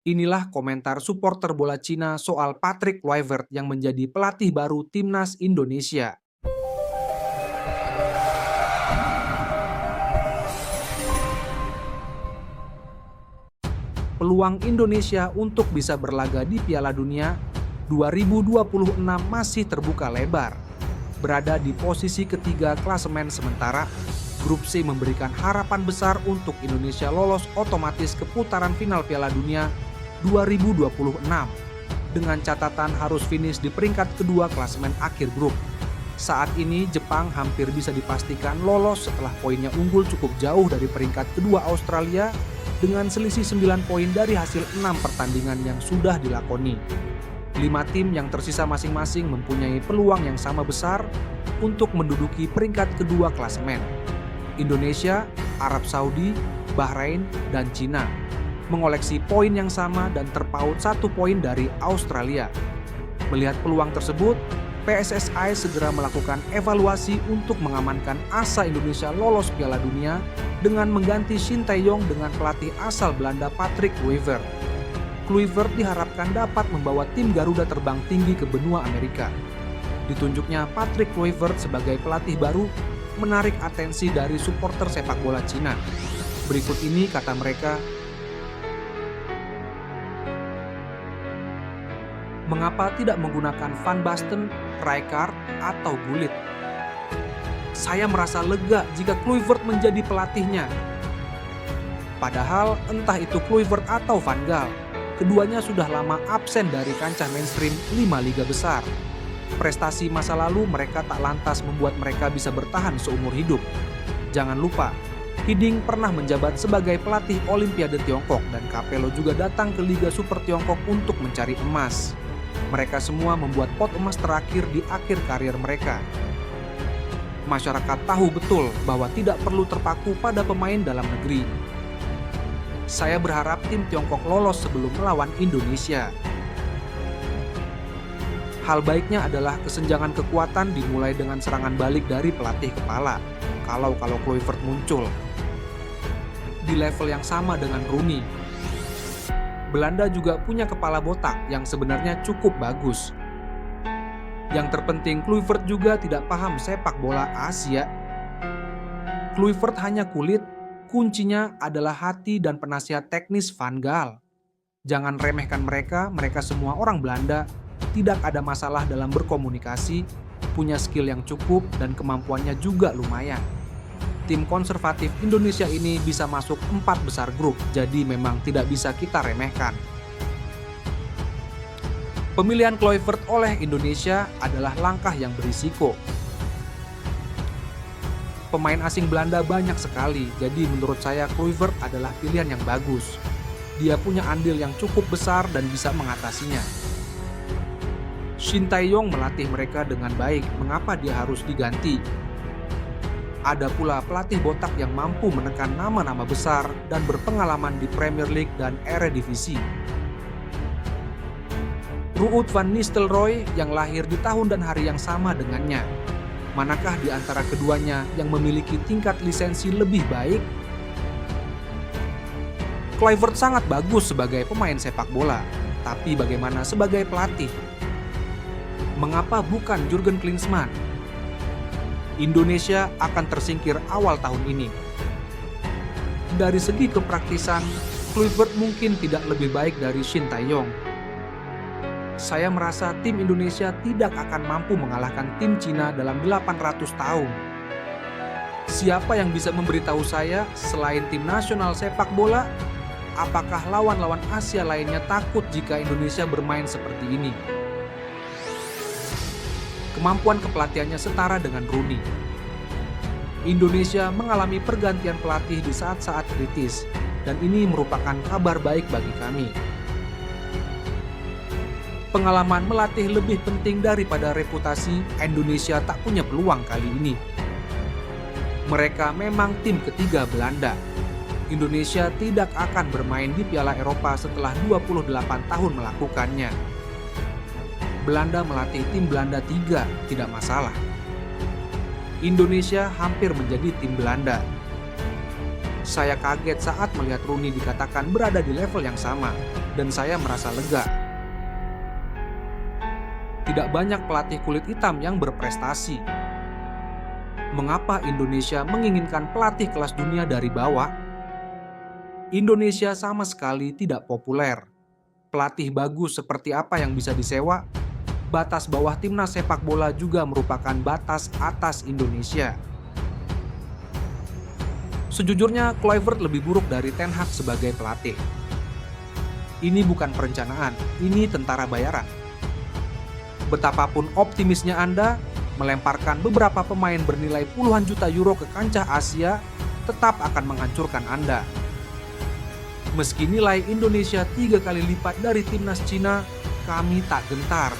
Inilah komentar supporter bola Cina soal Patrick Kluivert yang menjadi pelatih baru timnas Indonesia. Peluang Indonesia untuk bisa berlaga di Piala Dunia 2026 masih terbuka lebar. Berada di posisi ketiga klasemen sementara, Grup C memberikan harapan besar untuk Indonesia lolos otomatis ke putaran final Piala Dunia 2026 dengan catatan harus finish di peringkat kedua klasemen akhir grup. Saat ini Jepang hampir bisa dipastikan lolos setelah poinnya unggul cukup jauh dari peringkat kedua Australia dengan selisih 9 poin dari hasil 6 pertandingan yang sudah dilakoni. 5 tim yang tersisa masing-masing mempunyai peluang yang sama besar untuk menduduki peringkat kedua klasemen. Indonesia, Arab Saudi, Bahrain, dan Cina mengoleksi poin yang sama dan terpaut 1 poin dari Australia. Melihat peluang tersebut, PSSI segera melakukan evaluasi untuk mengamankan asa Indonesia lolos Piala Dunia dengan mengganti Shin Tae-yong dengan pelatih asal Belanda Patrick Kluivert. Kluivert diharapkan dapat membawa tim Garuda terbang tinggi ke benua Amerika. Ditunjuknya Patrick Kluivert sebagai pelatih baru menarik atensi dari supporter sepak bola Cina. Berikut ini kata mereka, mengapa tidak menggunakan Van Basten, Rijkaard, atau Gullit? Saya merasa lega jika Kluivert menjadi pelatihnya. Padahal entah itu Kluivert atau Van Gaal, keduanya sudah lama absen dari kancah mainstream 5 liga besar. Prestasi masa lalu mereka tak lantas membuat mereka bisa bertahan seumur hidup. Jangan lupa, Hiding pernah menjabat sebagai pelatih Olimpiade Tiongkok dan Capello juga datang ke Liga Super Tiongkok untuk mencari emas. Mereka semua membuat pot emas terakhir di akhir karir mereka. Masyarakat tahu betul bahwa tidak perlu terpaku pada pemain dalam negeri. Saya berharap tim Tiongkok lolos sebelum melawan Indonesia. Hal baiknya adalah kesenjangan kekuatan dimulai dengan serangan balik dari pelatih kepala. Kalau Kluivert muncul di level yang sama dengan Rooney. Belanda juga punya kepala botak yang sebenarnya cukup bagus. Yang terpenting, Kluivert juga tidak paham sepak bola Asia. Kluivert hanya kulit, kuncinya adalah hati dan penasihat teknis Van Gaal. Jangan remehkan mereka semua orang Belanda, tidak ada masalah dalam berkomunikasi, punya skill yang cukup dan kemampuannya juga lumayan. Tim konservatif Indonesia ini bisa masuk 4 besar grup, jadi memang tidak bisa kita remehkan. Pemilihan Kluivert oleh Indonesia adalah langkah yang berisiko. Pemain asing Belanda banyak sekali, jadi menurut saya Kluivert adalah pilihan yang bagus. Dia punya andil yang cukup besar dan bisa mengatasinya. Shin Tae-yong melatih mereka dengan baik, mengapa dia harus diganti? Ada pula pelatih botak yang mampu menekan nama-nama besar dan berpengalaman di Premier League dan Eredivisie. Ruud van Nistelrooy yang lahir di tahun dan hari yang sama dengannya. Manakah di antara keduanya yang memiliki tingkat lisensi lebih baik? Kluivert sangat bagus sebagai pemain sepak bola, tapi bagaimana sebagai pelatih? Mengapa bukan Jurgen Klinsmann? Indonesia akan tersingkir awal tahun ini. Dari segi kepraktisan, Kluivert mungkin tidak lebih baik dari Shin Tae-yong. Saya merasa tim Indonesia tidak akan mampu mengalahkan tim Cina dalam 800 tahun. Siapa yang bisa memberitahu saya selain tim nasional sepak bola, apakah lawan-lawan Asia lainnya takut jika Indonesia bermain seperti ini? Kemampuan kepelatihannya setara dengan Rooney. Indonesia mengalami pergantian pelatih di saat-saat kritis, dan ini merupakan kabar baik bagi kami. Pengalaman melatih lebih penting daripada reputasi. Indonesia tak punya peluang kali ini. Mereka memang tim ketiga Belanda. Indonesia tidak akan bermain di Piala Eropa setelah 28 tahun melakukannya. Belanda melatih tim Belanda 3, tidak masalah. Indonesia hampir menjadi tim Belanda. Saya kaget saat melihat Rooney dikatakan berada di level yang sama. dan saya merasa lega. Tidak banyak pelatih kulit hitam yang berprestasi. Mengapa Indonesia menginginkan pelatih kelas dunia dari bawah? Indonesia sama sekali tidak populer. Pelatih bagus seperti apa yang bisa disewa? Batas bawah timnas sepak bola juga merupakan batas atas Indonesia. Sejujurnya, Kluivert lebih buruk dari Ten Hag sebagai pelatih. Ini bukan perencanaan, ini tentara bayaran. Betapapun optimisnya Anda, melemparkan beberapa pemain bernilai puluhan juta euro ke kancah Asia tetap akan menghancurkan Anda. Meski nilai Indonesia 3 kali lipat dari timnas Cina, kami tak gentar.